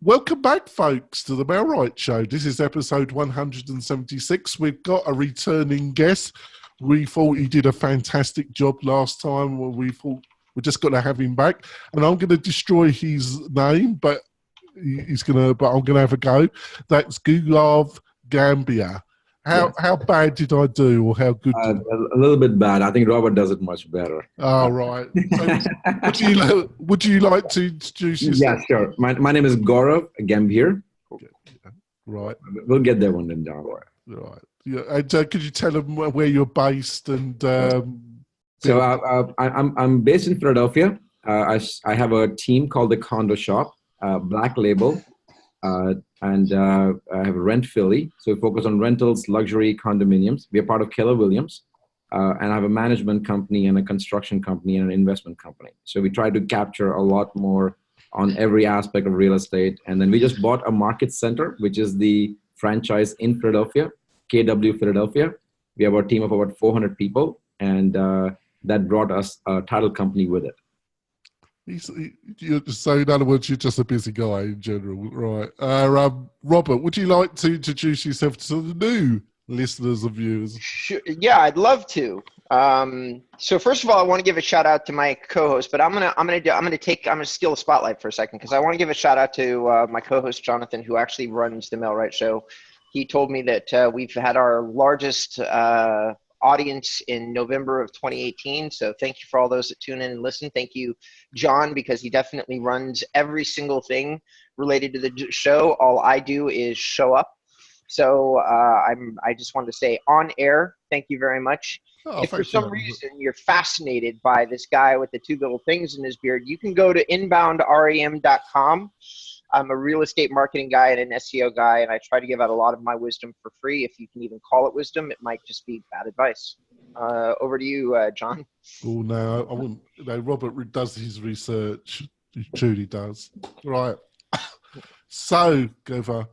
Welcome back, folks, to the Mailrite Show. This is episode 176. We've got a returning guest. We thought he did a fantastic job last time. We thought we're just going to have him back. And I'm going to destroy his name, but I'm going to have a go. That's Gaurav Gambhir. How bad did I do, or how good? A little bit bad. I think Robert does it much better. Oh, right. So, would you like to introduce yourself? Yeah, sure. My name is Gaurav Gambhir. Right. We'll get there one day, don't worry. Right. Yeah. And could you tell them where you're based? And So I'm based in Philadelphia. I have a team called the Condo Shop, Black Label. And I have Rent Philly. So we focus on rentals, luxury condominiums. We are part of Keller Williams. And I have a management company and a construction company and an investment company. So we try to capture a lot more on every aspect of real estate. And then we just bought a market center, which is the franchise in Philadelphia, KW Philadelphia. We have a team of about 400 people. And that brought us a title company with it. So in other words, you're just a busy guy in general, right? Robert, would you like to introduce yourself to the new listeners and viewers? Sure. Yeah, I'd love to. So first of all, I want to give a shout out to my co-host, but I'm gonna steal the spotlight for a second because I want to give a shout out to my co-host Jonathan, who actually runs the Mailrite Show. He told me that we've had our largest audience in November of 2018. So thank you for all those that tune in and listen. Thank you, John, because he definitely runs every single thing related to the show. All I do is show up. So I just wanted to say on air, thank you very much. If for some reason you're fascinated by this guy with the two little things in his beard, you can go to inboundrem.com. I'm a real estate marketing guy and an SEO guy, and I try to give out a lot of my wisdom for free. If you can even call it wisdom, it might just be bad advice. Over to you, John. Oh, no, I wouldn't. No, Robert does his research. He truly does. Right. So, Gova,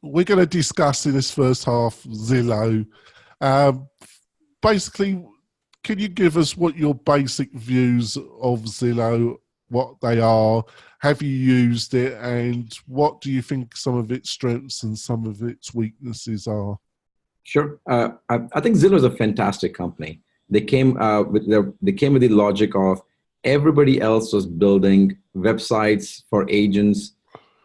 we're going to discuss in this first half Zillow. Basically, can you give us what your basic views of Zillow, what they are, have you used it, and what do you think some of its strengths and some of its weaknesses are? Sure. I think Zillow is a fantastic company. They came with the logic of everybody else was building websites for agents,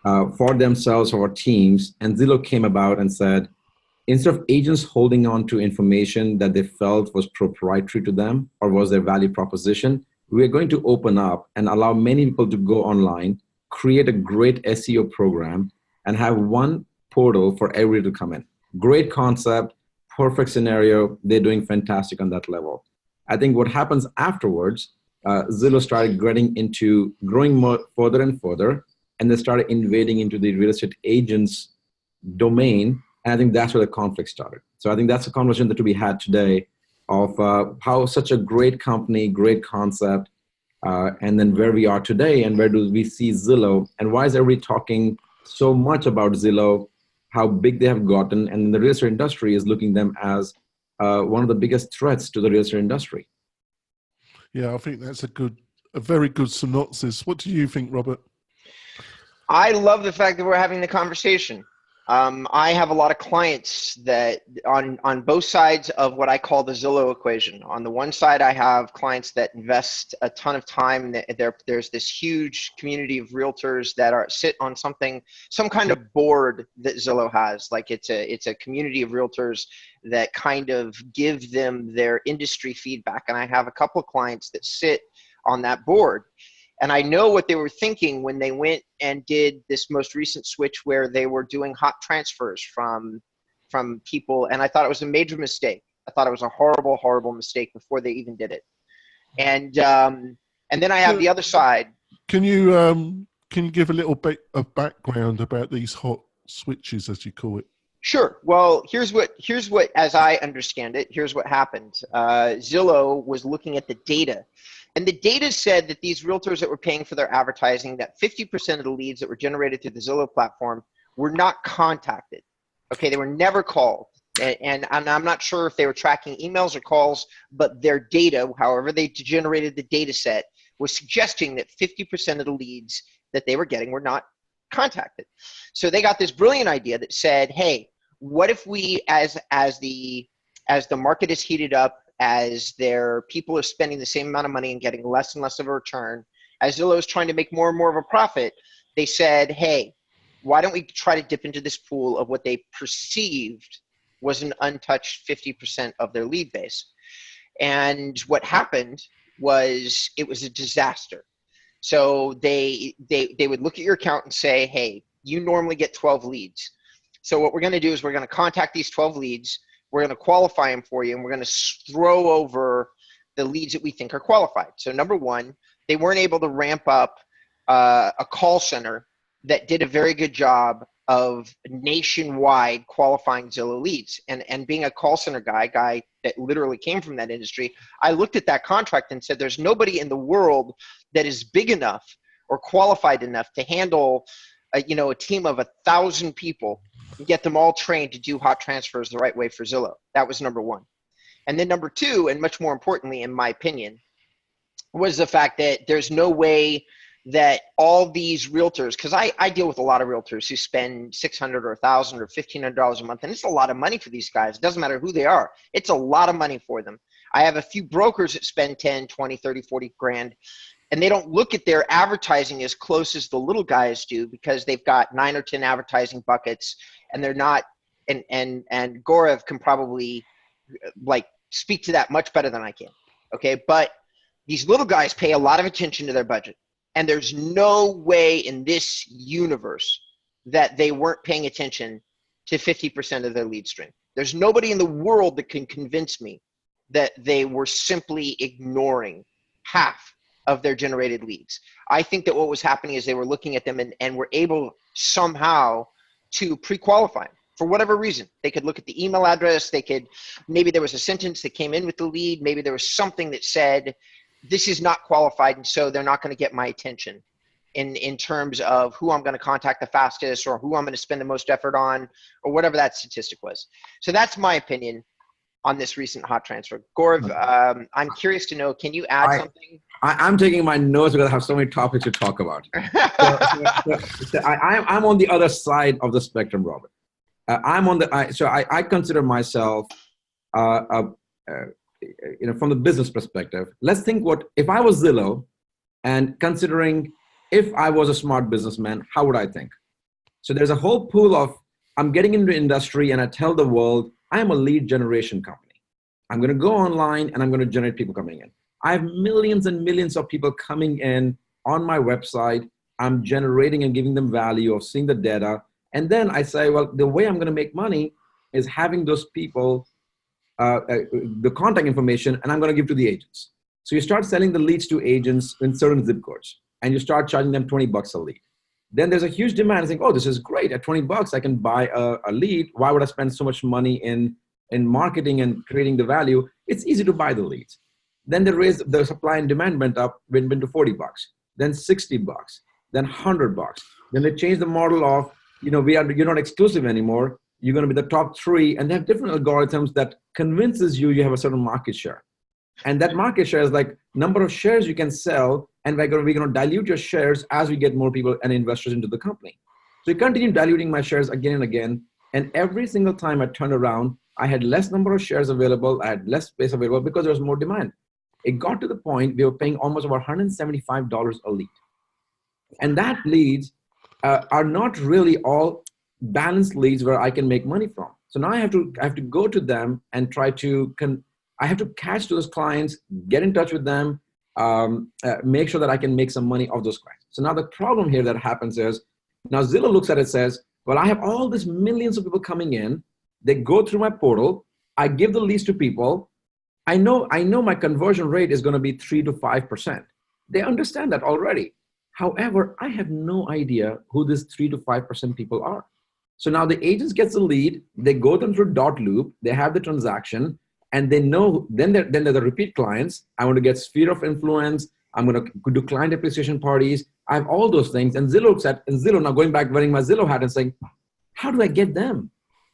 for themselves, for teams, and Zillow came about and said, instead of agents holding on to information that they felt was proprietary to them or was their value proposition, we're going to open up and allow many people to go online, create a great SEO program, and have one portal for everybody to come in. Great concept, perfect scenario. They're doing fantastic on that level. I think what happens afterwards, Zillow started growing more further and further, and they started invading into the real estate agents domain. And I think that's where the conflict started. So I think that's a conversation that to be had today of how such a great company, great concept, and then where we are today and where do we see Zillow, and why is everybody talking so much about Zillow, how big they have gotten, and the real estate industry is looking them as one of the biggest threats to the real estate industry. Yeah, I think that's a very good synopsis. What do you think, Robert? I love the fact that we're having the conversation. I have a lot of clients that on both sides of what I call the Zillow equation. On the one side, I have clients that invest a ton of time. There's this huge community of realtors that sit on some kind of board that Zillow has. Like it's a community of realtors that kind of give them their industry feedback. And I have a couple of clients that sit on that board. And I know what they were thinking when they went and did this most recent switch where they were doing hot transfers from people. And I thought it was a major mistake. I thought it was a horrible, horrible mistake before they even did it. And then I have the other side. Can you give a little bit of background about these hot switches, as you call it? Sure. Well, here's what, as I understand it, here's what happened. Zillow was looking at the data. And the data said that these realtors that were paying for their advertising, that 50% of the leads that were generated through the Zillow platform were not contacted. Okay, they were never called. And I'm not sure if they were tracking emails or calls, but their data, however they generated the data set, was suggesting that 50% of the leads that they were getting were not contacted. So they got this brilliant idea that said, hey, what if we, as the market is heated up, as their people are spending the same amount of money and getting less and less of a return, as Zillow is trying to make more and more of a profit, they said, hey, why don't we try to dip into this pool of what they perceived was an untouched 50% of their lead base. And what happened was it was a disaster. So they would look at your account and say, hey, you normally get 12 leads. So what we're going to do is we're going to contact these 12 leads. We're going to qualify them for you, and we're going to throw over the leads that we think are qualified. So number one, they weren't able to ramp up a call center that did a very good job of nationwide qualifying Zillow leads. And being a call center guy that literally came from that industry, I looked at that contract and said, there's nobody in the world that is big enough or qualified enough to handle a team of 1,000 people and get them all trained to do hot transfers the right way for Zillow. That was number one. And then number two, and much more importantly, in my opinion, was the fact that there's no way that all these realtors, because I deal with a lot of realtors who spend $600 or $1,000 or $1,500 a month, and it's a lot of money for these guys. It doesn't matter who they are. It's a lot of money for them. I have a few brokers that spend 10, 20, 30, 40 grand, and they don't look at their advertising as close as the little guys do because they've got 9 or 10 advertising buckets, and they're not, and Gaurav can probably speak to that much better than I can. Okay. But these little guys pay a lot of attention to their budget. And there's no way in this universe that they weren't paying attention to 50% of their lead stream. There's nobody in the world that can convince me that they were simply ignoring half of their generated leads. I think that what was happening is they were looking at them and were able somehow to pre-qualify them for whatever reason. They could look at the email address. Maybe there was a sentence that came in with the lead. Maybe there was something that said, this is not qualified, and so they're not going to get my attention in terms of who I'm going to contact the fastest or who I'm going to spend the most effort on or whatever that statistic was. So that's my opinion on this recent hot transfer. Gaurav, I'm curious to know, can you add something? I'm taking my notes because I have so many topics to talk about. I'm on the other side of the spectrum, Robert. I consider myself from the business perspective. Let's think if I was Zillow, and considering if I was a smart businessman, how would I think? So there's a whole pool of, I'm getting into industry and I tell the world, I am a lead generation company. I'm going to go online and I'm going to generate people coming in. I have millions and millions of people coming in on my website. I'm generating and giving them value of seeing the data. And then I say, well, the way I'm going to make money is having those people the contact information, and I'm going to give to the agents. So you start selling the leads to agents in certain zip codes, and you start charging them $20 a lead. Then there's a huge demand saying, oh, this is great. At $20, I can buy a lead. Why would I spend so much money in marketing and creating the value? It's easy to buy the leads. Then the supply and demand went to $40, then $60, then $100. Then they changed the model of, you're not exclusive anymore. You're going to be the top 3, and they have different algorithms that convinces you have a certain market share. And that market share is like number of shares you can sell, and we're going to dilute your shares as we get more people and investors into the company. So we continue diluting my shares again and again, and every single time I turned around, I had less number of shares available, I had less space available because there was more demand. It got to the point we were paying almost about $175 a lead. And that leads are not really all balanced leads where I can make money from. So now I have to go to them and try to, I have to catch those clients, get in touch with them, make sure that I can make some money off those clients. So now the problem here that happens is, now Zillow looks at it, says, well, I have all these millions of people coming in. They go through my portal. I give the leads to people. I know my conversion rate is going to be 3 to 5%. They understand that already. However, I have no idea who these 3 to 5% people are. So now the agents gets the lead, they go them through dot loop, they have the transaction, and they know, then they're the repeat clients. I want to get sphere of influence. I'm going to do client appreciation parties. I have all those things. And Zillow now going back, wearing my Zillow hat and saying, how do I get them?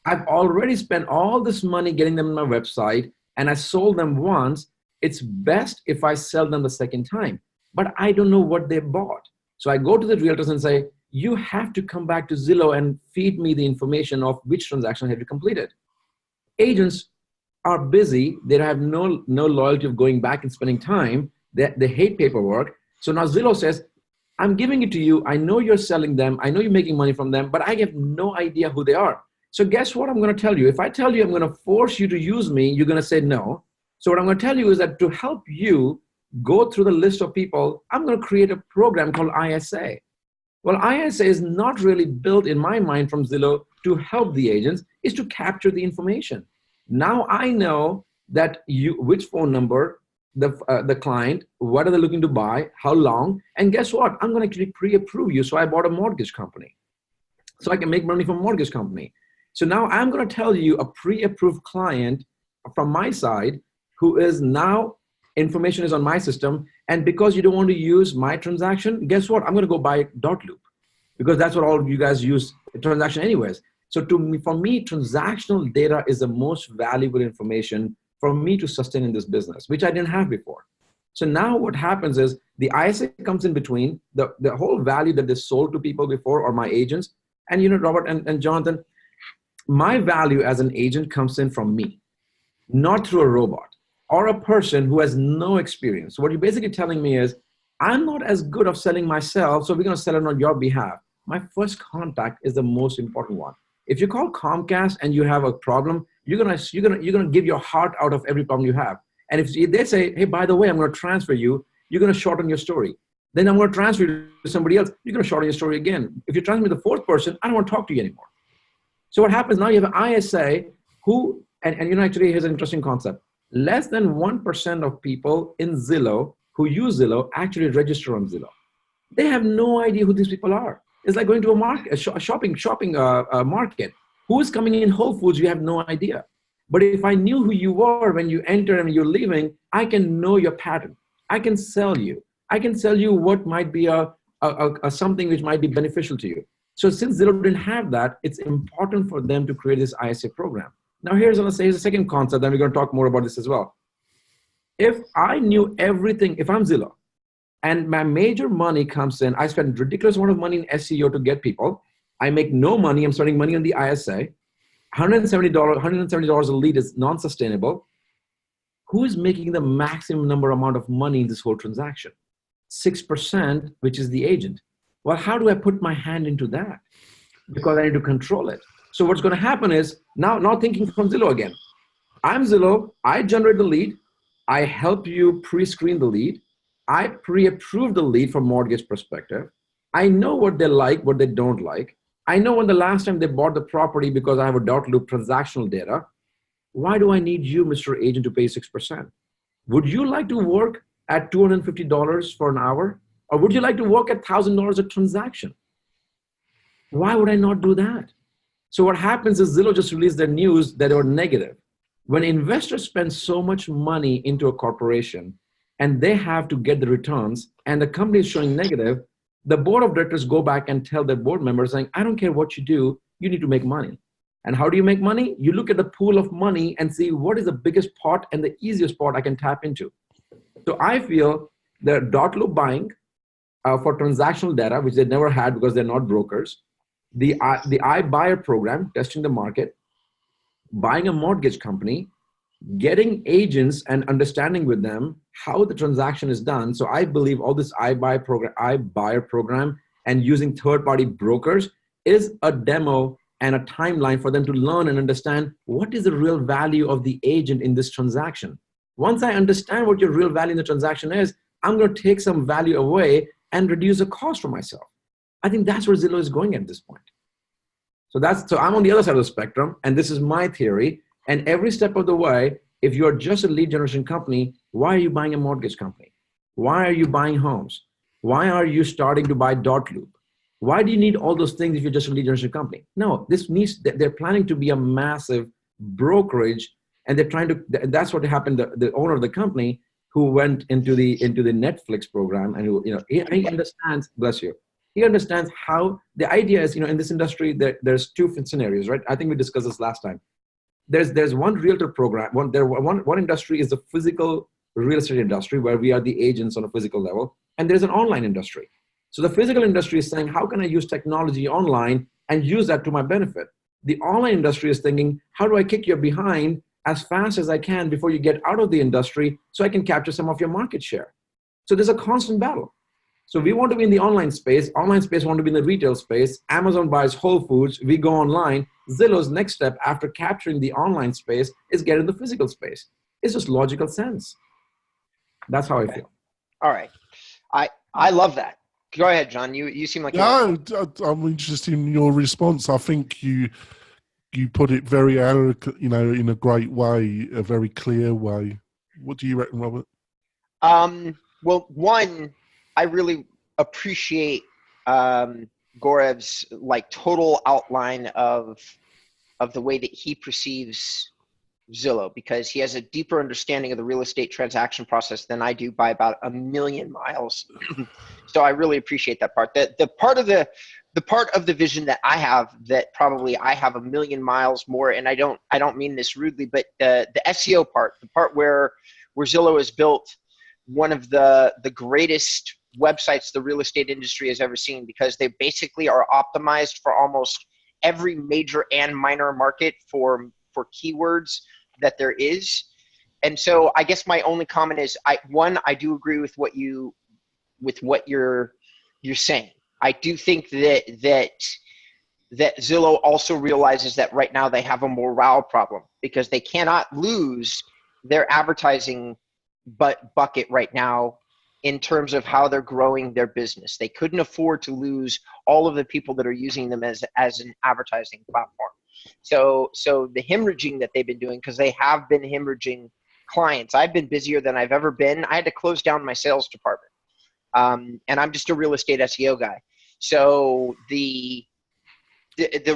I've already spent all this money getting them on my website, and I sold them once. It's best if I sell them the second time, but I don't know what they bought. So I go to the realtors and say, you have to come back to Zillow and feed me the information of which transaction have you completed. Agents are busy. They have no loyalty of going back and spending time. They hate paperwork. So now Zillow says, I'm giving it to you. I know you're selling them. I know you're making money from them, but I have no idea who they are. So guess what I'm going to tell you? If I tell you I'm going to force you to use me, you're going to say no. So what I'm going to tell you is that to help you go through the list of people, I'm going to create a program called ISA. Well, ISA is not really built in my mind from Zillow to help the agents, is to capture the information. Now I know that which phone number, the client, what are they looking to buy, how long, and guess what? I'm going to actually pre-approve you. So I bought a mortgage company. So I can make money from a mortgage company. So now I'm going to tell you a pre-approved client from my side who is now, information is on my system. And because you don't want to use my transaction, guess what? I'm going to go buy dot loop because that's what all you guys use transaction anyways. So for me, transactional data is the most valuable information for me to sustain in this business, which I didn't have before. So now what happens is the ISA comes in between the whole value that they sold to people before or my agents. And Robert and Jonathan, my value as an agent comes in from me, not through a robot or a person who has no experience. So what you're basically telling me is, I'm not as good of selling myself, so we're going to sell it on your behalf. My first contact is the most important one. If you call Comcast and you have a problem, you're gonna give your heart out of every problem you have. And if they say, hey, by the way, I'm going to transfer you, you're going to shorten your story. Then I'm going to transfer you to somebody else. You're going to shorten your story again. If you transfer me to the fourth person, I don't want to talk to you anymore. So what happens now? You have an ISA who, and actually here's an interesting concept. Less than 1% of people in Zillow who use Zillow actually register on Zillow. They have no idea who these people are. It's like going to a market, a shopping market. Who is coming in Whole Foods? You have no idea. But if I knew who you were when you enter and you're leaving, I can know your pattern. I can sell you. I can sell you what might be a something which might be beneficial to you. So since Zillow didn't have that, it's important for them to create this ISA program. Now here's a second concept, and we're going to talk more about this as well. If I knew everything, if I'm Zillow, and my major money comes in, I spend ridiculous amount of money in SEO to get people. I make no money. I'm spending money on the ISA. $170 a lead is non-sustainable. Who is making the maximum amount of money in this whole transaction? 6%, which is the agent. Well, how do I put my hand into that? Because I need to control it. So what's going to happen is, now thinking from Zillow again. I'm Zillow. I generate the lead. I help you pre-screen the lead. I pre-approve the lead from mortgage perspective. I know what they like, what they don't like. I know when the last time they bought the property because I have a dot loop transactional data. Why do I need you, Mr. Agent, to pay 6%? Would you like to work at $250 for an hour? Or would you like to work at $1,000 a transaction? Why would I not do that? So what happens is Zillow just released their news that they were negative. When investors spend so much money into a corporation and they have to get the returns and the company is showing negative, the board of directors go back and tell their board members saying, I don't care what you do, you need to make money. And how do you make money? You look at the pool of money and see what is the biggest pot and the easiest pot I can tap into. So I feel that dot loop buying for transactional data, which they never had because they're not brokers, the iBuyer program, testing the market, buying a mortgage company, getting agents and understanding with them how the transaction is done. So I believe all this iBuyer program and using third-party brokers is a demo and a timeline for them to learn and understand what is the real value of the agent in this transaction. Once I understand what your real value in the transaction is, I'm going to take some value away and reduce the cost for myself. I think that's where Zillow is going at this point. So I'm on the other side of the spectrum, and this is my theory. And every step of the way, if you're just a lead generation company, why are you buying a mortgage company? Why are you buying homes? Why are you starting to buy dot loop? Why do you need all those things if you're just a lead generation company? No, they're planning to be a massive brokerage, and they're trying to, that's what happened. The owner of the company who went into the Netflix program and who, he understands, bless you, he understands how the idea is, in this industry, there's two scenarios, right? I think we discussed this last time. There's one realtor program, one industry is the physical real estate industry where we are the agents on a physical level, and there's an online industry. So the physical industry is saying, how can I use technology online and use that to my benefit? The online industry is thinking, how do I kick you behind as fast as I can before you get out of the industry so I can capture some of your market share? So there's a constant battle. So we want to be in the online space want to be in the retail space. Amazon buys Whole Foods, we go online. Zillow's next step after capturing the online space is get in the physical space. It's just logical sense. That's how I feel. All right. I love that. Go ahead, John. You seem like I'm interested in your response. I think you put it very eloquent, in a great way, a very clear way. What do you reckon, Robert? Well, one, I really appreciate Gaurav's total outline of the way that he perceives Zillow, because he has a deeper understanding of the real estate transaction process than I do by about a million miles. So I really appreciate that part. The part of the vision that I have, that probably I have a million miles more, and I don't mean this rudely, but the SEO part, the part where Zillow has built one of the greatest websites the real estate industry has ever seen, because they basically are optimized for almost every major and minor market for keywords that there is. And so I guess my only comment is, I do agree with what you're saying. I do think that Zillow also realizes that right now they have a morale problem, because they cannot lose their advertising bucket right now in terms of how they're growing their business. They couldn't afford to lose all of the people that are using them as an advertising platform. So the hemorrhaging that they've been doing, because they have been hemorrhaging clients. I've been busier than I've ever been. I had to close down my sales department. And I'm just a real estate SEO guy. So the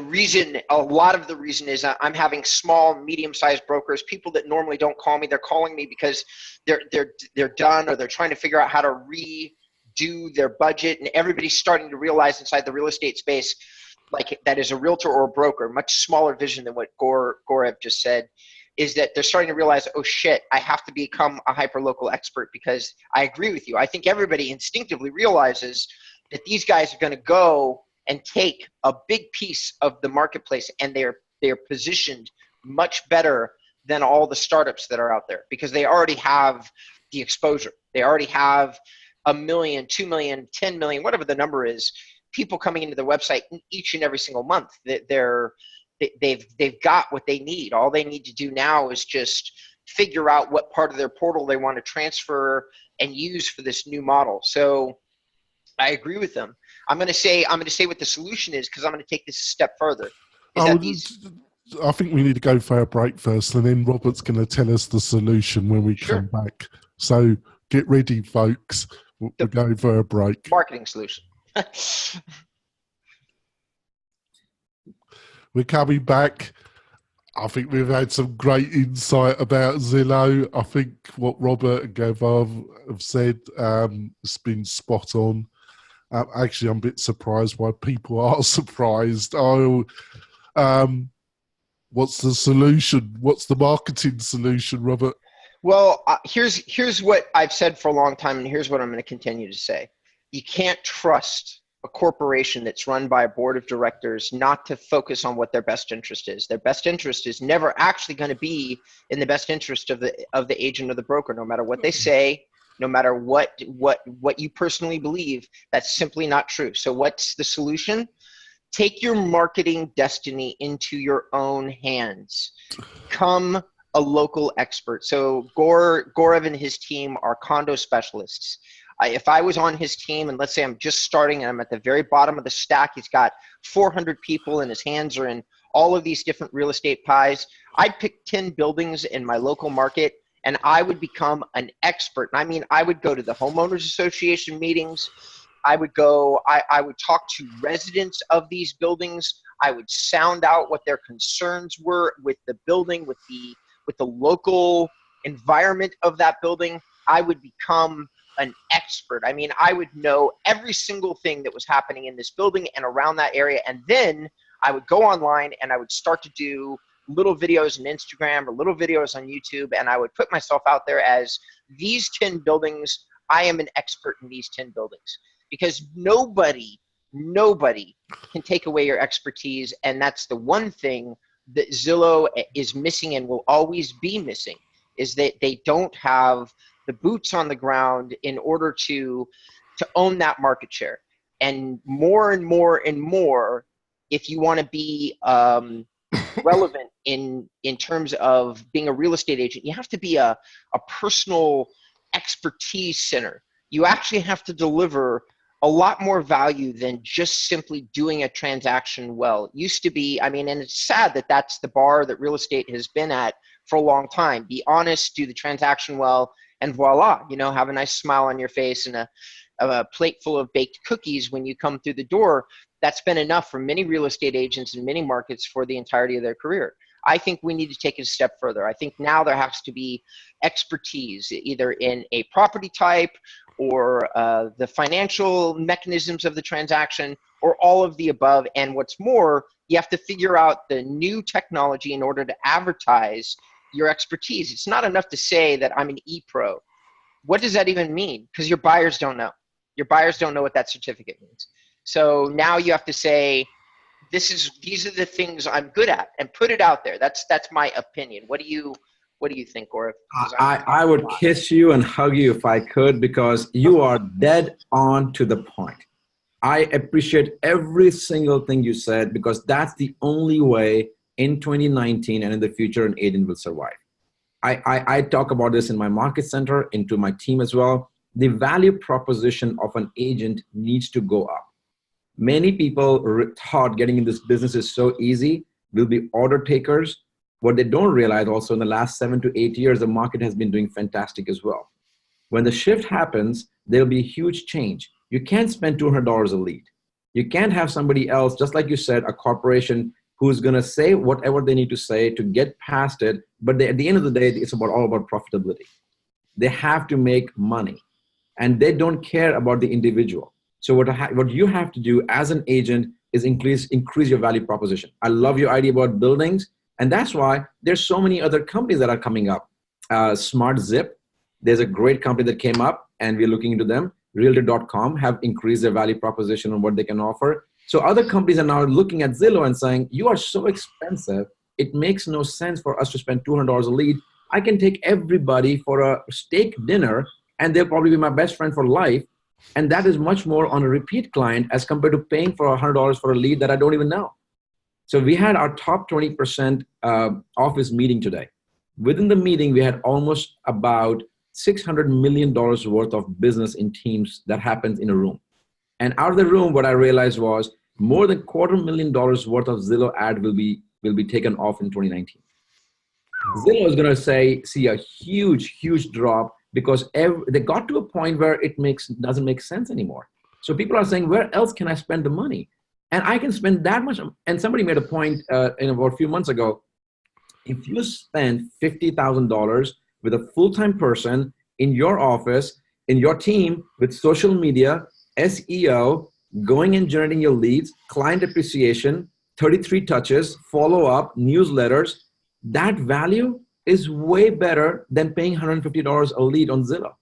reason, a lot of the reason is I'm having small, medium-sized brokers, people that normally don't call me. They're calling me because they're done, or they're trying to figure out how to redo their budget. And everybody's starting to realize inside the real estate space, like that is a realtor or a broker, much smaller vision than what Gaurav just said, is that they're starting to realize, oh shit, I have to become a hyper-local expert. Because I agree with you. I think everybody instinctively realizes that these guys are going to go and take a big piece of the marketplace, and they're positioned much better than all the startups that are out there, because they already have the exposure. They already have 1 million, 2 million, 10 million, whatever the number is, people coming into their website each and every single month. They've got what they need. All they need to do now is just figure out what part of their portal they want to transfer and use for this new model. So I agree with them. I'm going to say what the solution is, because I'm going to take this a step further. I think we need to go for a break first, and then Robert's going to tell us the solution when we come back. So get ready, folks. We're going for a break. Marketing solution. We're coming back. I think we've had some great insight about Zillow. I think what Robert and Gaurav have said has been spot on. Actually, I'm a bit surprised why people are surprised. What's the solution? What's the marketing solution, Robert? Well, here's what I've said for a long time, and here's what I'm going to continue to say. You can't trust a corporation that's run by a board of directors not to focus on what their best interest is. Their best interest is never actually going to be in the best interest of the agent or the broker, no matter what they say, no matter what you personally believe. That's simply not true. So what's the solution? Take your marketing destiny into your own hands. Become a local expert. So Gaurav and his team are condo specialists. If I was on his team, and let's say I'm just starting and I'm at the very bottom of the stack, he's got 400 people and his hands are in all of these different real estate pies, I'd pick 10 buildings in my local market, and I would become an expert. I mean, I would go to the homeowners association meetings. I would talk to residents of these buildings. I would sound out what their concerns were with the building, with the local environment of that building. I would become an expert. I mean, I would know every single thing that was happening in this building and around that area. And then I would go online and I would start to do little videos on Instagram or little videos on YouTube. And I would put myself out there as these 10 buildings. I am an expert in these 10 buildings. because nobody can take away your expertise. And that's the one thing that Zillow is missing and will always be missing, is that they don't have the boots on the ground in order to own that market share. And more, if you want to be relevant in terms of being a real estate agent, you have to be a personal expertise center. You actually have to deliver a lot more value than just simply doing a transaction well. It used to be, I mean, and it's sad that that's the bar that real estate has been at for a long time. Be honest, do the transaction well, and voila, you know, have a nice smile on your face and a plate full of baked cookies when you come through the door. That's been enough for many real estate agents in many markets for the entirety of their career. I think we need to take it a step further. I think now there has to be expertise, either in a property type or the financial mechanisms of the transaction, or all of the above. And what's more, you have to figure out the new technology in order to advertise your expertise. It's not enough to say that I'm an e-pro. What does that even mean? Because your buyers don't know. Your buyers don't know what that certificate means. So now you have to say, these are the things I'm good at, and put it out there. That's my opinion. What do you think, Gaurav? I would kiss you and hug you if I could, because you are dead on to the point. I appreciate every single thing you said, because that's the only way in 2019 and in the future an agent will survive. I talk about this in my market center, into my team as well. The value proposition of an agent needs to go up. Many people thought getting in this business is so easy. We'll be order takers. What they don't realize also, in the last 7 to 8 years, the market has been doing fantastic as well. When the shift happens, there'll be a huge change. You can't spend $200 a lead. You can't have somebody else, just like you said, a corporation who's going to say whatever they need to say to get past it. But at the end of the day, it's all about profitability. They have to make money, and they don't care about the individual. So what you have to do as an agent is increase your value proposition. I love your idea about buildings, and that's why there's so many other companies that are coming up. Smart Zip, there's a great company that came up, and we're looking into them. Realtor.com have increased their value proposition on what they can offer. So other companies are now looking at Zillow and saying, you are so expensive, it makes no sense for us to spend $200 a lead. I can take everybody for a steak dinner, and they'll probably be my best friend for life. And that is much more on a repeat client as compared to paying for $100 for a lead that I don't even know. So we had our top 20% office meeting today. Within the meeting, we had almost about $600 million worth of business in teams that happens in a room. And out of the room, what I realized was more than $250,000 worth of Zillow ad will be taken off in 2019. Zillow is going to see a huge drop, because they got to a point where it doesn't make sense anymore. So people are saying, where else can I spend the money? And I can spend that much. And somebody made a point about a few months ago. If you spend $50,000 with a full-time person in your office, in your team, with social media, SEO, going and generating your leads, client appreciation, 33 touches, follow-up, newsletters, that value is way better than paying $150 a lead on Zillow.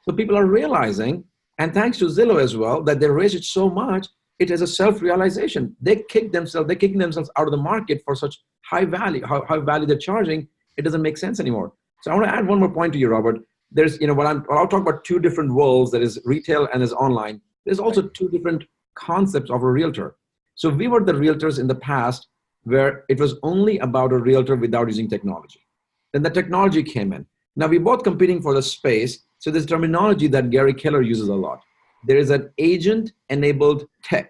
So people are realizing, and thanks to Zillow as well, that they raised it so much, it is a self-realization. They're kicking themselves out of the market for such high value, high value they're charging. It doesn't make sense anymore. So I want to add one more point to you, Robert. There's, I'll talk about two different worlds, that is retail and is online. There's also two different concepts of a realtor. So we were the realtors in the past where it was only about a realtor without using technology. Then the technology came in. Now we're both competing for the space. So there's terminology that Gary Keller uses a lot. There is an agent-enabled tech.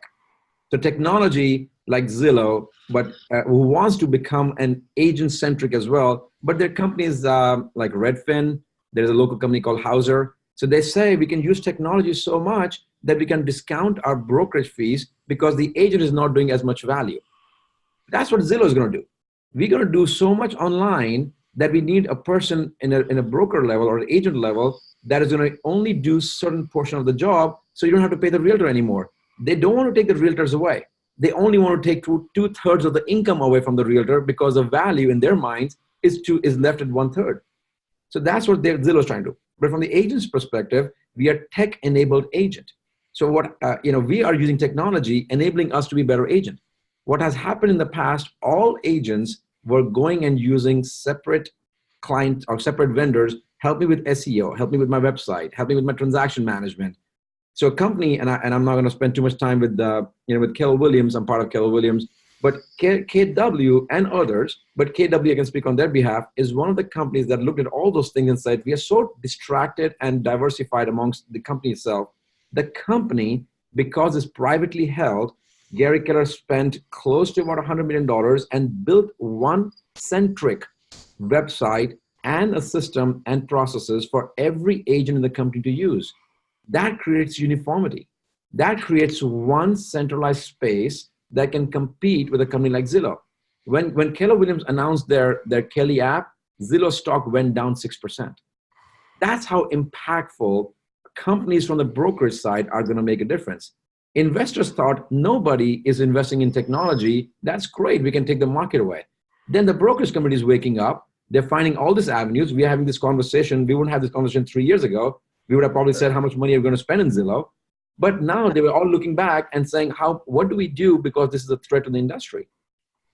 So technology like Zillow, but who wants to become an agent-centric as well. But there are companies like Redfin. There's a local company called Hauser. So they say we can use technology so much that we can discount our brokerage fees because the agent is not doing as much value. That's what Zillow is going to do. We're going to do so much online that we need a person in a broker level or an agent level that is going to only do certain portion of the job, so you don't have to pay the realtor anymore. They don't want to take the realtors away. They only want to take two-thirds of the income away from the realtor, because the value in their minds is left at 1/3. So that's what Zillow is trying to do. But from the agent's perspective, we are tech-enabled agent. So what, we are using technology enabling us to be better agent. What has happened in the past, all agents were going and using separate client or separate vendors, help me with SEO, help me with my website, help me with my transaction management. So a company, and I'm not going to spend too much time with with Keller Williams. I'm part of Keller Williams, but KW and others, but KW, I can speak on their behalf, is one of the companies that looked at all those things and said, we are so distracted and diversified amongst the company itself. The company, because it's privately held, Gary Keller spent close to about $100 million and built one centric website and a system and processes for every agent in the company to use. That creates uniformity. That creates one centralized space that can compete with a company like Zillow. When Keller Williams announced their Kelly app, Zillow stock went down 6%. That's how impactful companies from the brokerage side are going to make a difference. Investors thought nobody is investing in technology. That's great. We can take the market away. Then the brokerage community is waking up. They're finding all these avenues. We are having this conversation. We wouldn't have this conversation 3 years ago. We would have probably said how much money are we going to spend in Zillow. But now they were all looking back and saying, what do we do because this is a threat to the industry?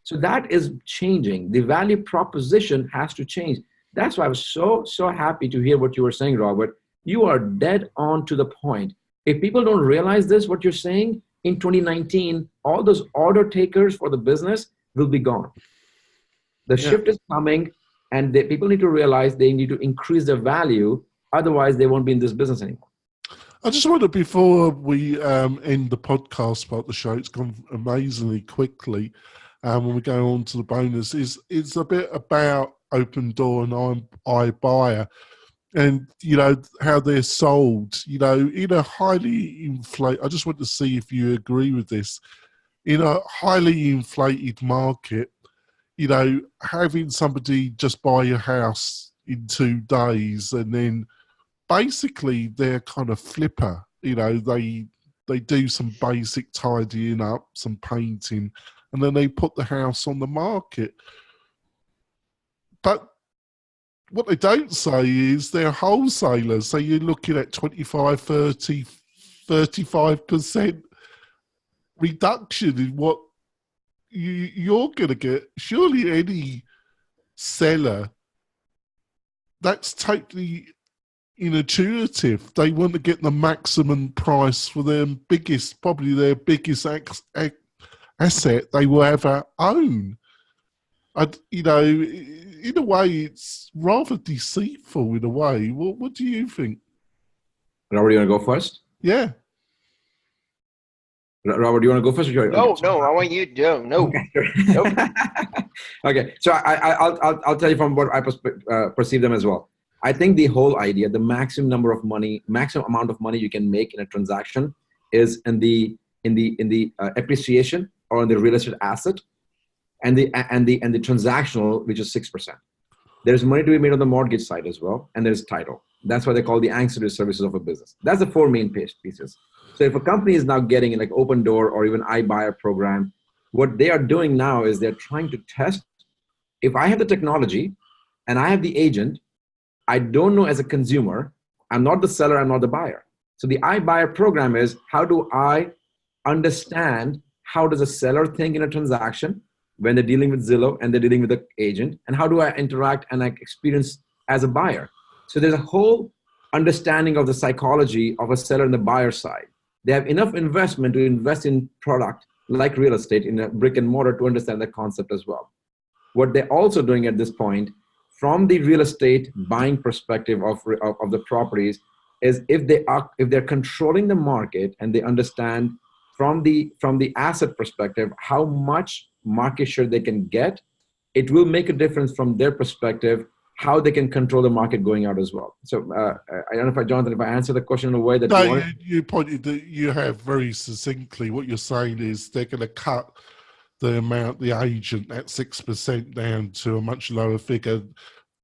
So that is changing. The value proposition has to change. That's why I was so happy to hear what you were saying, Robert. You are dead on to the point. If people don't realize this, what you're saying, in 2019, all those order takers for the business will be gone. The shift is coming, and people need to realize they need to increase their value. Otherwise, they won't be in this business anymore. I just wonder, before we end the podcast part of the show, it's gone amazingly quickly. When we go on to the bonus, it's a bit about Open Door and iBuyer, and how they're sold. In a highly inflated. I just want to see if you agree with this. In a highly inflated market, having somebody just buy your house in 2 days, and then basically they're kind of flipper. They do some basic tidying up, some painting, and then they put the house on the market. But what they don't say is they're wholesalers. So you're looking at 25, 30, 35% reduction in what you're going to get. Surely any seller, that's totally intuitive. They want to get the maximum price for their biggest asset they will ever own. In a way, it's rather deceitful in a way. What do you think? Robert, you want to go first? Yeah. Robert, do you want to go first? No, I want you to do. No. Nope. Okay, so I'll tell you from what I perceive them as well. I think the whole idea, the maximum amount of money you can make in a transaction is in the appreciation or in the real estate asset, and the transactional, which is 6%. There's money to be made on the mortgage side as well, and there's title. That's why they call the ancillary services of a business. That's the 4 main pieces. So if a company is now getting like Open Door or even iBuyer program, what they are doing now is they're trying to test. If I have the technology and I have the agent, I don't know as a consumer, I'm not the seller, I'm not the buyer. So the iBuyer program is, how do I understand how does a seller think in a transaction when they're dealing with Zillow and they're dealing with the agent, and how do I interact and I experience as a buyer? So there's a whole understanding of the psychology of a seller and the buyer side. They have enough investment to invest in product like real estate in a brick and mortar to understand the concept as well. What they're also doing at this point, from the real estate buying perspective of the properties, is if they're controlling the market and they understand from the asset perspective how much market share they can get, it will make a difference from their perspective how they can control the market going out as well. So I don't know if Jonathan, if I answer the question in a way that you pointed that you have very succinctly. What you're saying is they're going to cut the amount the agent at 6% down to a much lower figure.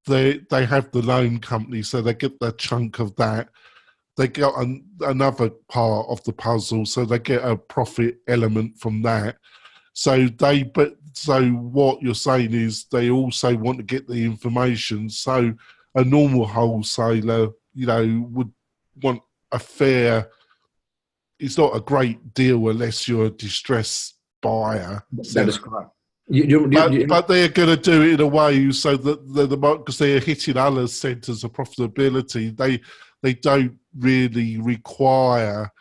They have the loan company, so they get their chunk of that. They get another part of the puzzle, so they get a profit element from that. So what you're saying is they also want to get the information. So a normal wholesaler, would want a fair, it's not a great deal unless you're a distressed buyer. That is correct. But they're going to do it in a way so that because they're hitting other centres of profitability, they don't really require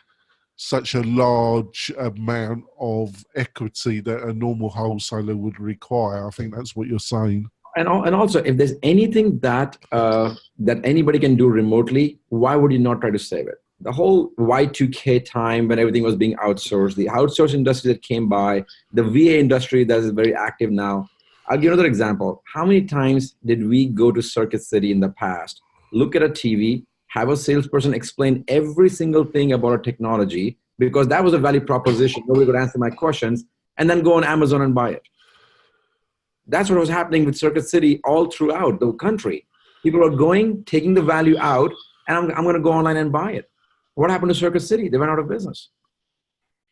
such a large amount of equity that a normal wholesaler would require. I think that's what you're saying. And also, if there's anything that that anybody can do remotely, why would you not try to save it? The whole Y2K time when everything was being outsourced, the outsourced industry that came by, the VA industry that is very active now. I'll give another example. How many times did we go to Circuit City in the past, look at a TV, have a salesperson explain every single thing about our technology, because that was a value proposition, nobody could answer my questions, and then go on Amazon and buy it? That's what was happening with Circuit City all throughout the country. People are going, taking the value out, and I'm going to go online and buy it. What happened to Circuit City? They went out of business.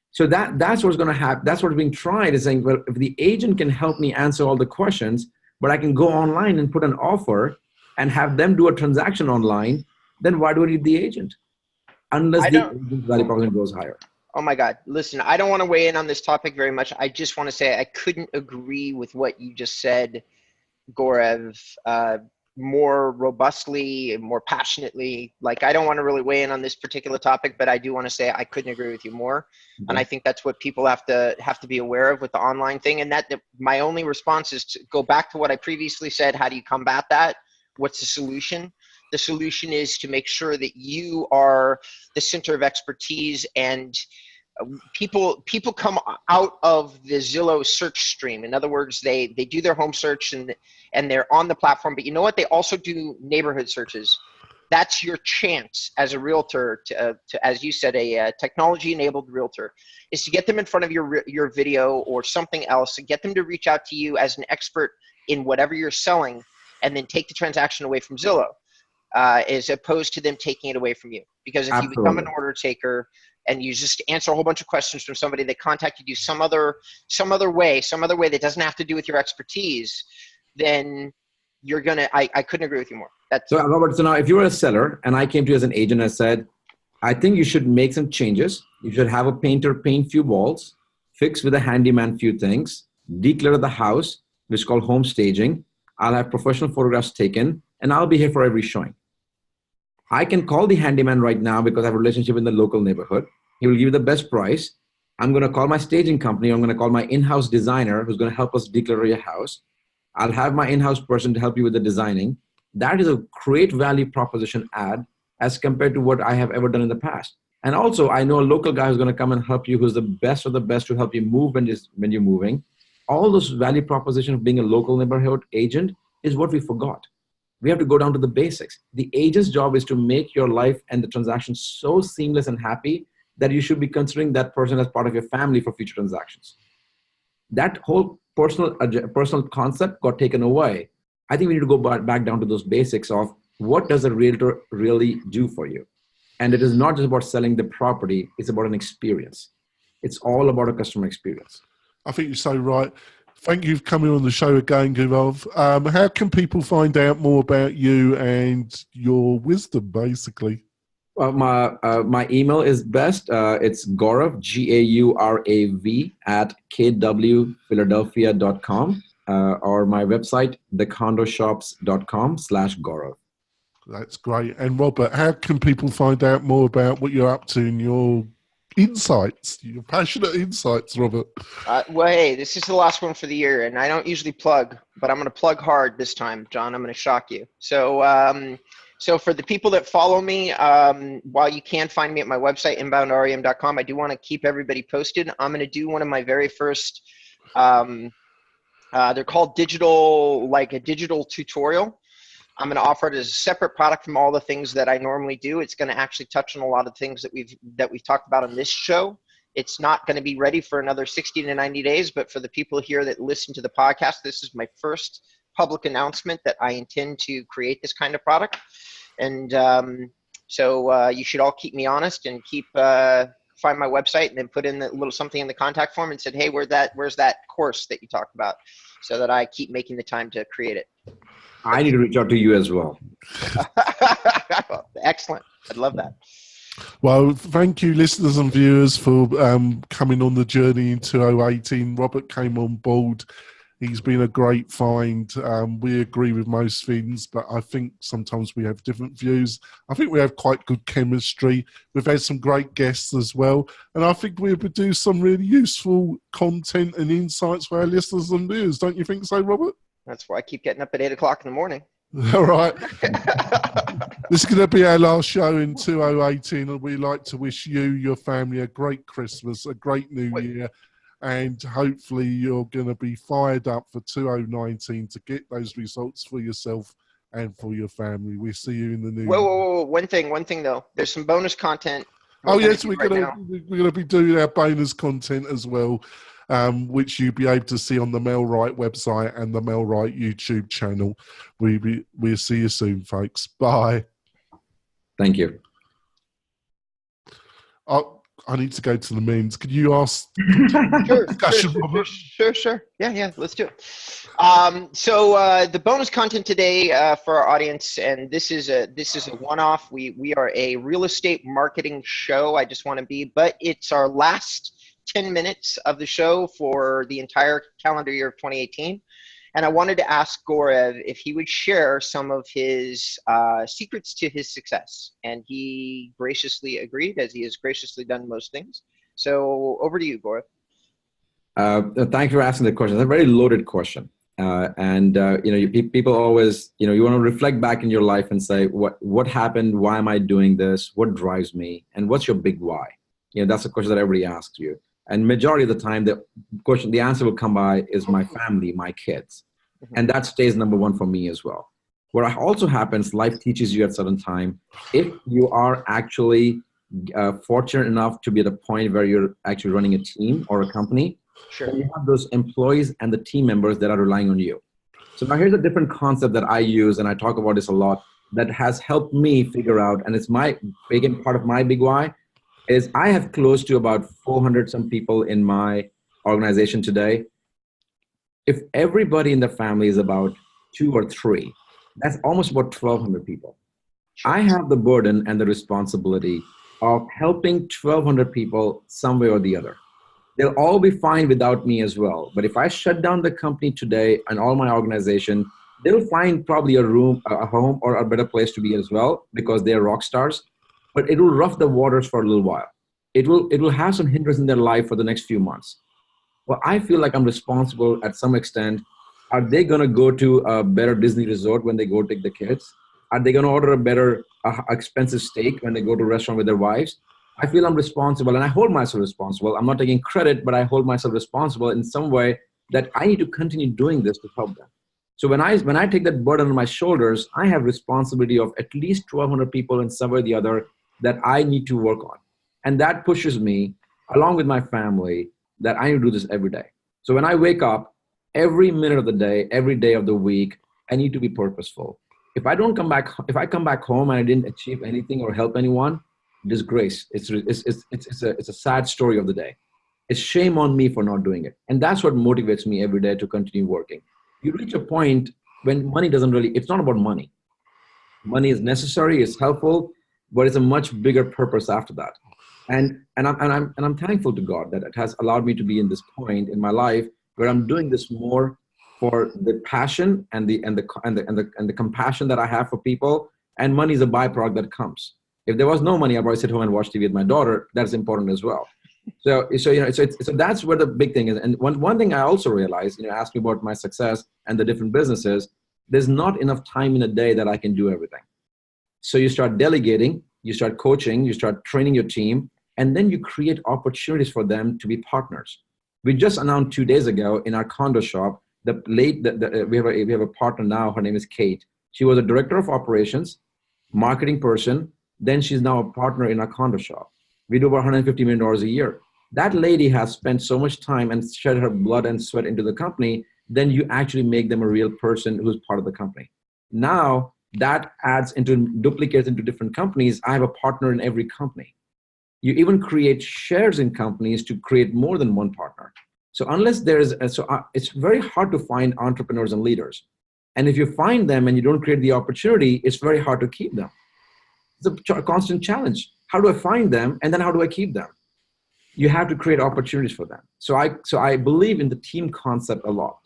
So that's what's going to happen. That's what's being tried, is saying, well, if the agent can help me answer all the questions, but I can go online and put an offer and have them do a transaction online, then why do I need the agent? Unless the agent's value proposition goes higher. Oh my God. Listen, I don't want to weigh in on this topic very much. I just want to say I couldn't agree with what you just said, Gaurav, more robustly and more passionately. Like, I don't want to really weigh in on this particular topic, but I do want to say I couldn't agree with you more. Mm-hmm. And I think that's what people have to be aware of with the online thing. And that my only response is to go back to what I previously said. How do you combat that? What's the solution? The solution is to make sure that you are the center of expertise, and people come out of the Zillow search stream. In other words, they do their home search and they're on the platform, but you know what? They also do neighborhood searches. That's your chance as a realtor to as you said, a technology-enabled realtor, is to get them in front of your video or something else, and get them to reach out to you as an expert in whatever you're selling, and then take the transaction away from Zillow. As opposed to them taking it away from you. Because if Absolutely. You become an order taker and you just answer a whole bunch of questions from somebody that contacted you some other way that doesn't have to do with your expertise, then you're gonna. I couldn't agree with you more. So Robert, so now if you were a seller and I came to you as an agent and said, I think you should make some changes. You should have a painter paint few walls, fix with a handyman few things, declutter the house, which is called home staging. I'll have professional photographs taken, and I'll be here for every showing. I can call the handyman right now because I have a relationship in the local neighborhood. He will give you the best price. I'm going to call my staging company. I'm going to call my in-house designer who's going to help us declutter your house. I'll have my in-house person to help you with the designing. That is a great value proposition add as compared to what I have ever done in the past. And also, I know a local guy who's going to come and help you, who's the best of the best to help you move when you're moving. All those value propositions of being a local neighborhood agent is what we forgot. We have to go down to the basics. The agent's job is to make your life and the transaction so seamless and happy that you should be considering that person as part of your family for future transactions. That whole personal concept got taken away. I think we need to go back down to those basics of what does a realtor really do for you? And it is not just about selling the property, it's about an experience. It's all about a customer experience. I think you're so right. Thank you for coming on the show again, Gaurav. How can people find out more about you and your wisdom, basically? Well, my email is best. It's Gaurav, Gaurav, at kwphiladelphia.com, or my website, thecondoshops.com/Gaurav. That's great. And Robert, how can people find out more about what you're up to and your insights, your passionate insights, Robert? Well, hey, this is the last one for the year, and I don't usually plug, but I'm going to plug hard this time, John. I'm going to shock you. So for the people that follow me, while you can find me at my website, inboundrem.com, I do want to keep everybody posted. I'm going to do one of my very first, they're called a digital tutorial. I'm going to offer it as a separate product from all the things that I normally do. It's going to actually touch on a lot of things that we've talked about on this show. It's not going to be ready for another 60 to 90 days, but for the people here that listen to the podcast, this is my first public announcement that I intend to create this kind of product. And so you should all keep me honest and find my website and then put in a little something in the contact form and said, hey, where's that course that you talked about, so that I keep making the time to create it. I need to reach out to you as well. Excellent. I'd love that. Well, thank you, listeners and viewers, for coming on the journey in 2018. Robert came on board. He's been a great find. We agree with most things, but I think sometimes we have different views. I think we have quite good chemistry. We've had some great guests as well. And I think we've produced some really useful content and insights for our listeners and viewers. Don't you think so, Robert? That's why I keep getting up at 8 o'clock in the morning. All right. This is going to be our last show in 2018, and we'd like to wish you, your family, a great Christmas, a great New Year, and hopefully you're going to be fired up for 2019 to get those results for yourself and for your family. We'll see you in the new year. Whoa. One thing though. There's some bonus content. Oh, yes, we're going to be doing our bonus content as well, which you'll be able to see on the Melwright website and the Melwright YouTube channel. We'll see you soon, folks. Bye. Thank you. I need to go to the means. Could you ask? Sure. Yeah, let's do it. So the bonus content today for our audience, and this is a one-off. We are a real estate marketing show. I just want to be, but it's our last 10 minutes of the show for the entire calendar year of 2018. And I wanted to ask Gaurav if he would share some of his secrets to his success. And he graciously agreed, as he has graciously done most things. So over to you, Gaurav. Thank you for asking the question. It's a very loaded question. People always, you want to reflect back in your life and say, what happened? Why am I doing this? What drives me? And what's your big why? That's a question that everybody asks you. And majority of the time, the answer will come by is my family, my kids. And that stays number one for me as well. What also happens, life teaches you at a certain time, if you are actually fortunate enough to be at a point where you're actually running a team or a company, then you have those employees and the team members that are relying on you. So now here's a different concept that I use, and I talk about this a lot, that has helped me figure out, and it's part of my big why, is I have close to about 400 some people in my organization today. If everybody in the family is about 2 or 3, that's almost about 1,200 people. I have the burden and the responsibility of helping 1,200 people some way or the other. They'll all be fine without me as well. But if I shut down the company today and all my organization, they'll find probably a home, or a better place to be as well, because they're rock stars. But it will rough the waters for a little while. It will have some hindrance in their life for the next few months. Well, I feel like I'm responsible at some extent. Are they going to go to a better Disney resort when they go take the kids? Are they going to order a better expensive steak when they go to a restaurant with their wives? I feel I'm responsible, and I hold myself responsible. I'm not taking credit, but I hold myself responsible in some way that I need to continue doing this to help them. So when I take that burden on my shoulders, I have responsibility of at least 1,200 people in some way or the other that I need to work on. And that pushes me, along with my family, that I need to do this every day. So when I wake up, every minute of the day, every day of the week, I need to be purposeful. If I come back home and I didn't achieve anything or help anyone, disgrace. It's a sad story of the day. It's shame on me for not doing it. And that's what motivates me every day to continue working. You reach a point when money it's not about money. Money is necessary, it's helpful, but it's a much bigger purpose after that. And I'm thankful to God that it has allowed me to be in this point in my life where I'm doing this more for the passion and the compassion that I have for people. And money is a byproduct that comes. If there was no money, I'd probably sit home and watch TV with my daughter. That's important as well. So that's where the big thing is. And one thing I also realized, ask me about my success and the different businesses, there's not enough time in a day that I can do everything. So you start delegating, you start coaching, you start training your team, and then you create opportunities for them to be partners. We just announced 2 days ago in our condo shop, we have a partner now, her name is Kate. She was a director of operations, marketing person, then she's now a partner in our condo shop. We do about $150 million a year. That lady has spent so much time and shed her blood and sweat into the company, then you actually make them a real person who's part of the company. Now, that duplicates into different companies. I have a partner in every company. You even create shares in companies to create more than one partner. So it's very hard to find entrepreneurs and leaders. And if you find them and you don't create the opportunity, it's very hard to keep them. It's a constant challenge. how do I find them? And then how do I keep them? You have to create opportunities for them. So I believe in the team concept a lot.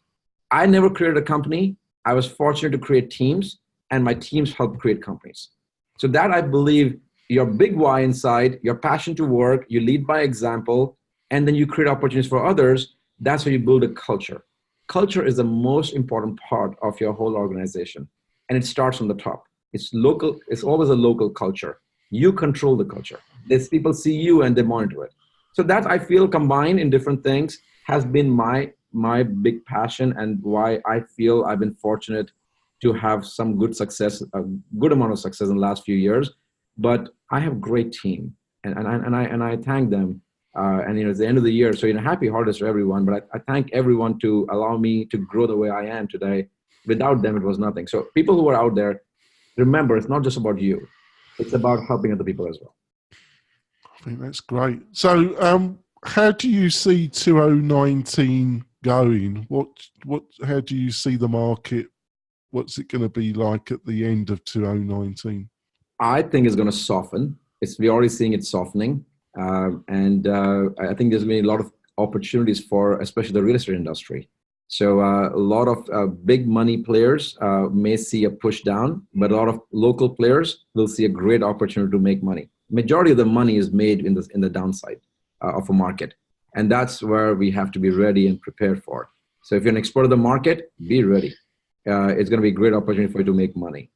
I never created a company. I was fortunate to create teams, and my teams helped create companies. So that I believe your big why inside, your passion to work, you lead by example, and then you create opportunities for others. That's how you build a culture. Culture is the most important part of your whole organization, and it starts from the top. It's local. It's always a local culture. You control the culture. These people see you and they monitor it. So that I feel combined in different things has been my big passion, and why I feel I've been fortunate to have some good success, a good amount of success in the last few years. But I have a great team, and I thank them. And it's the end of the year, so happy holidays to everyone. But I thank everyone to allow me to grow the way I am today. Without them, it was nothing. So people who are out there, remember, it's not just about you; it's about helping other people as well. I think that's great. So, how do you see 2019 going? How do you see the market? What's it going to be like at the end of 2019? I think it's going to soften. We're already seeing it softening. And I think there's going to be a lot of opportunities for, especially the real estate industry. So a lot of big money players may see a push down, but a lot of local players will see a great opportunity to make money. Majority of the money is made in the downside of a market. And that's where we have to be ready and prepared for. So if you're an expert of the market, be ready. It's going to be a great opportunity for you to make money.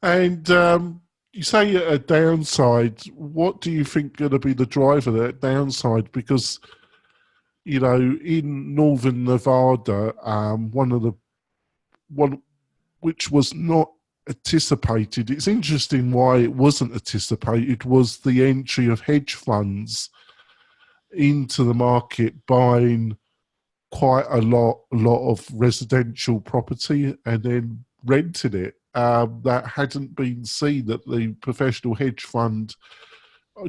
And you say a downside. What do you think going to be the driver of that downside? Because, in Northern Nevada, one which was not anticipated. It's interesting why it wasn't anticipated was the entry of hedge funds into the market, buying quite a lot of residential property and then renting it. That hadn't been seen at the professional hedge fund.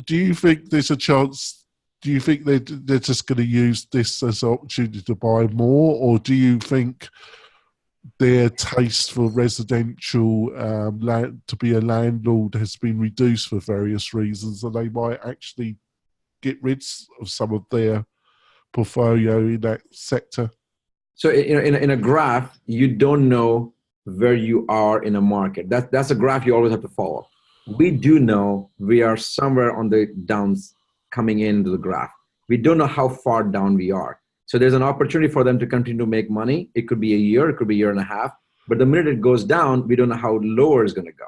Do you think there's a chance? Do you think they're just going to use this as an opportunity to buy more, or do you think their taste for residential land, to be a landlord, has been reduced for various reasons, and they might actually get rid of some of their portfolio in that sector? So in a graph, you don't know where you are in a market. That's a graph you always have to follow. We do know we are somewhere on the downs coming into the graph. We don't know how far down we are. So there's an opportunity for them to continue to make money. It could be a year, it could be a year and a half. But the minute it goes down, we don't know how lower it's going to go.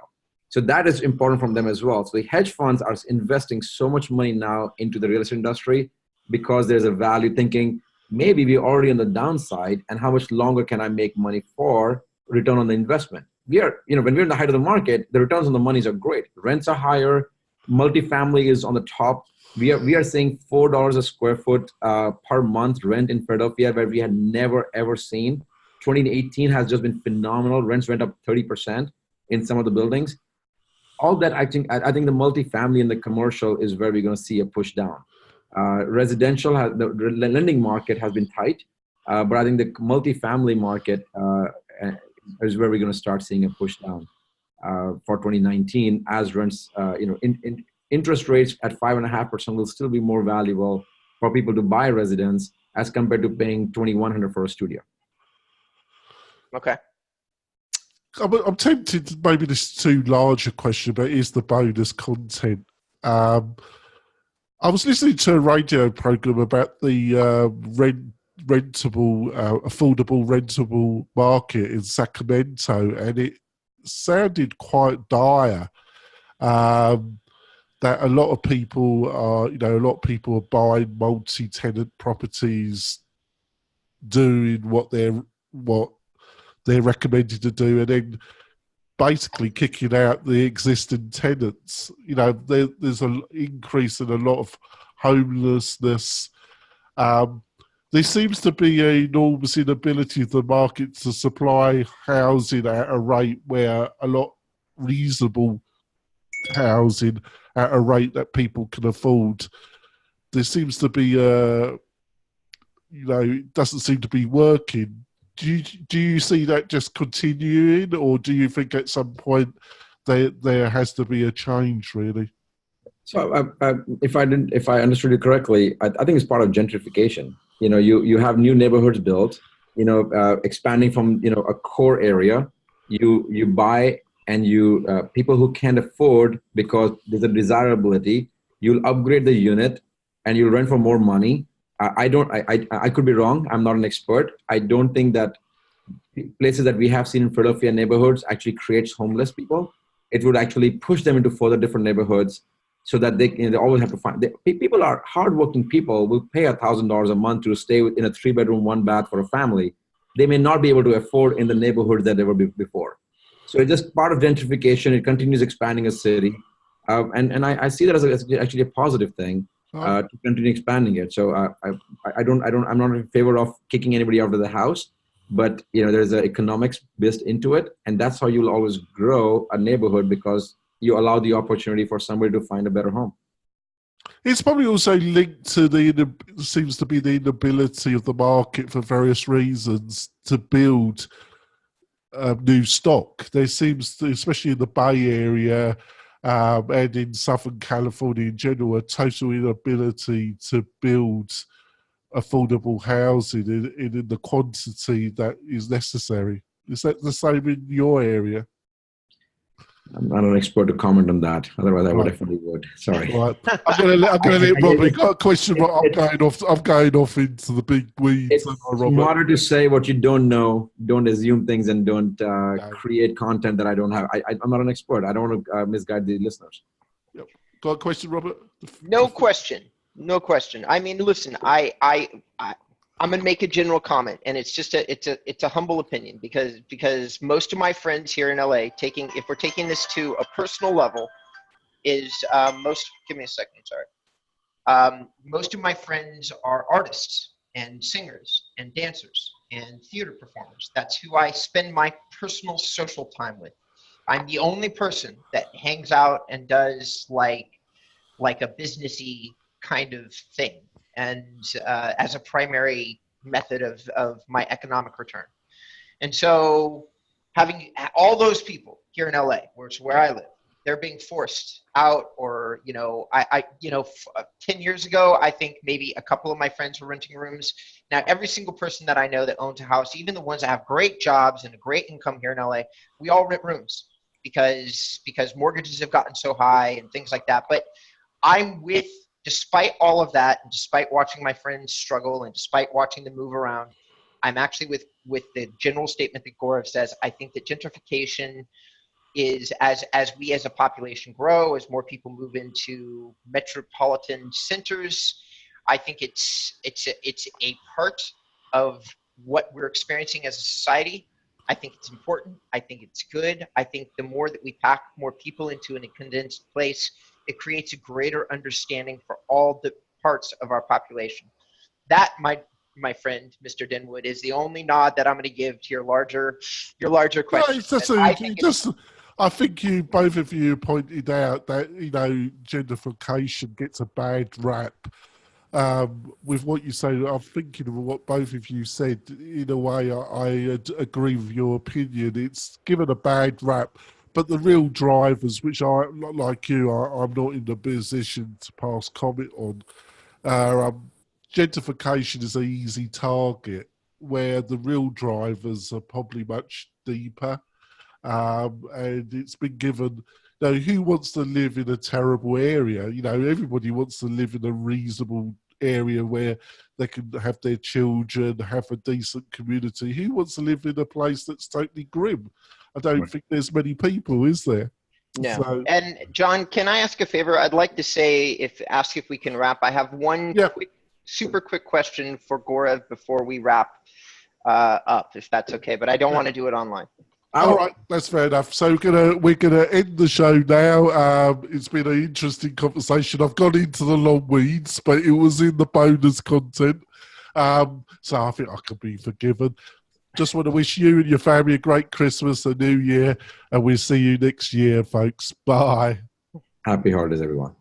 So that is important from them as well. So the hedge funds are investing so much money now into the real estate industry because there's a value thinking, maybe we're already on the downside, and how much longer can I make money for return on the investment? We are, when we're in the height of the market, the returns on the monies are great. Rents are higher. Multifamily is on the top. We are seeing $4 a square foot per month rent in Philadelphia, where we had never ever seen. 2018 has just been phenomenal. Rents went up 30% in some of the buildings. All that, I think the multifamily and the commercial is where we're going to see a push down. Residential, the lending market has been tight, but I think the multifamily market is where we're going to start seeing a push down for 2019 as rents, interest rates at 5.5% will still be more valuable for people to buy a residence as compared to paying $2,100 for a studio. Okay. I'm tempted, maybe this is too large a question, but is the bonus content. I was listening to a radio program about the affordable rentable market in Sacramento, and it sounded quite dire. That a lot of people are buying multi-tenant properties, doing what they're recommended to do, and then basically kicking out the existing tenants. There's an increase in a lot of homelessness. There seems to be an enormous inability of the market to supply housing at a rate where a lot reasonable housing at a rate that people can afford. There seems to be it doesn't seem to be working. Do you see that just continuing, or do you think at some point there has to be a change, really? If I understood you correctly, I think it's part of gentrification. You have new neighborhoods built, expanding from, a core area. You buy, and people who can't afford, because there's a desirability, you'll upgrade the unit and you'll rent for more money. I could be wrong. I'm not an expert. I don't think that places that we have seen in Philadelphia neighborhoods actually creates homeless people. It would actually push them into further different neighborhoods, so that they always have to find. People are hardworking people, will pay $1,000 a month to stay in a 3-bedroom, 1-bath for a family. They may not be able to afford in the neighborhood that they were before. So it's just part of gentrification. It continues expanding a city. And I see that as actually a positive thing, to continue expanding it. So I'm not in favor of kicking anybody out of the house, but there's an economics based into it, and that's how you'll always grow a neighborhood, because you allow the opportunity for somebody to find a better home. It's probably also linked to seems to be the inability of the market, for various reasons, to build new stock. There seems to, especially in the Bay Area and in Southern California in general, a total inability to build affordable housing in the quantity that is necessary. Is that the same in your area? I'm not an expert to comment on that. Otherwise, I would definitely would. Sorry. Right. I'm going to let Robbie. Got a question, but I'm going off into the big weeds. It's smarter to say what you don't know. Don't assume things, and don't create content that I don't have. I'm not an expert. I don't want to misguide the listeners. Yep. Got a question, Robert? No question. I mean, listen, I'm going to make a general comment, and it's just it's a humble opinion, because most of my friends here in LA, if we're taking this to a personal level, give me a second, sorry. Most of my friends are artists and singers and dancers and theater performers. That's who I spend my personal social time with. I'm the only person that hangs out and does like a businessy kind of thing, and as a primary method of my economic return. And so having all those people here in LA, which is where I live, they're being forced out, or 10 years ago, I think maybe a couple of my friends were renting rooms. Now every single person that I know that owns a house, even the ones that have great jobs and a great income here in LA, we all rent rooms because mortgages have gotten so high and things like that. But despite all of that, and despite watching my friends struggle, and despite watching them move around, I'm actually with the general statement that Gaurav says. I think that gentrification is, as we as a population grow, as more people move into metropolitan centers, I think it's a part of what we're experiencing as a society. I think it's important. I think it's good. I think the more that we pack more people into a condensed place, it creates a greater understanding for all the parts of our population. That, my friend, Mr. Denwood, is the only nod that I'm going to give to your larger question. I think both of you pointed out that gentrification gets a bad rap. With what you say, I'm thinking of what both of you said. In a way, I agree with your opinion. It's given a bad rap. But the real drivers, which I'm not like you, I'm not in the position to pass comment on, gentrification is an easy target, where the real drivers are probably much deeper. And it's been given, who wants to live in a terrible area? Everybody wants to live in a reasonable area where they can have their children, have a decent community. Who wants to live in a place that's totally grim? I don't think there's many people, is there? No. So, and John, can I ask a favor? I'd like to ask if we can wrap. I have one super quick question for Gaurav before we wrap up, if that's okay. But I don't want to do it online. All right, that's fair enough. So we're gonna end the show now. It's been an interesting conversation. I've gone into the long weeds, but it was in the bonus content, so I think I can be forgiven. Just want to wish you and your family a great Christmas, a New Year, and we'll see you next year, folks. Bye. Happy holidays, everyone.